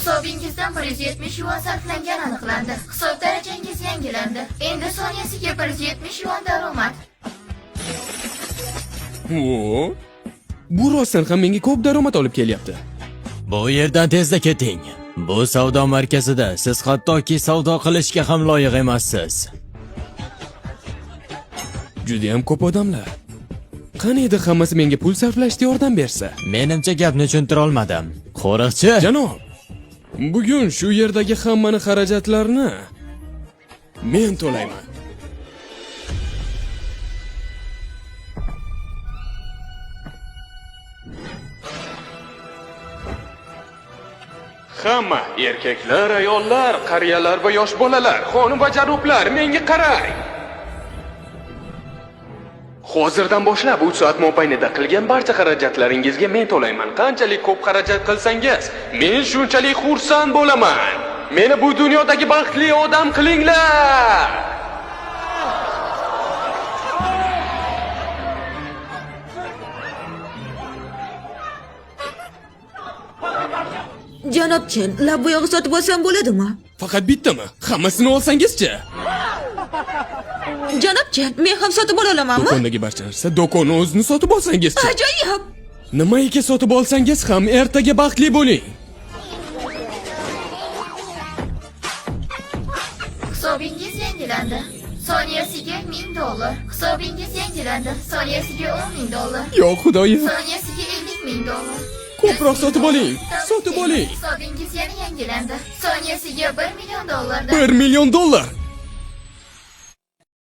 Hisobingizdan 170 yuan sarflangani aniqlandi. Hisob darajangiz yangilandi. Endi soniyasiga 170 yuan daromad. O, bu rostdan ham menga ko'p daromad olib kelyapti. Bu yerdan tezda keting. Bu savdo markazida siz hattoki savdo qilishga ham loyiq emassiz. Juda ham ko'p odamlar. Qani edi hammasi menga pul sarflashga yordam bersa? Menimcha gapni tushuntira olmadim. Qo'riqchi, Janob, bugun shu yerdagi hammani xarajatlarni men to'layman. Hamma erkaklar, ayollar, qariyalar va yosh bolalar, xonim va janoblar, menga qarang. Hozirdan boshlab 3 soat mobaynida qilgan barcha xarajatlaringizga men to'layman. Qanchalik ko'p xarajat qilsangiz, men shunchalik xursand bo'laman. Meni bu dunyodagi baxtli odam qilinglar. Janob Chen, lab bo'yog'i sotib olsam bo'ladimi? Faqat bittami? Hammasini olsangizchi? Janob Chen, men ham sotib ola olamanmi? Do'kondagi barcha narsa do'konni o'zini sotib olsangizchi? Ajoyib! Nimaiki sotib olsangiz ham ertaga baxtli bo'ling. Hisobingiz yangilandi. Soniyasiga 1000 dollar. Hisobingiz yangilandi. Soniyasiga 10 000 dollar. Yo xudoyim, Soniyasiga 50 000 dollar. ko'proq sotib oling. Sotib oling. Hisobingiz yana yangilandi. Soniyasiga 1 million dollardan. 1 million dollar.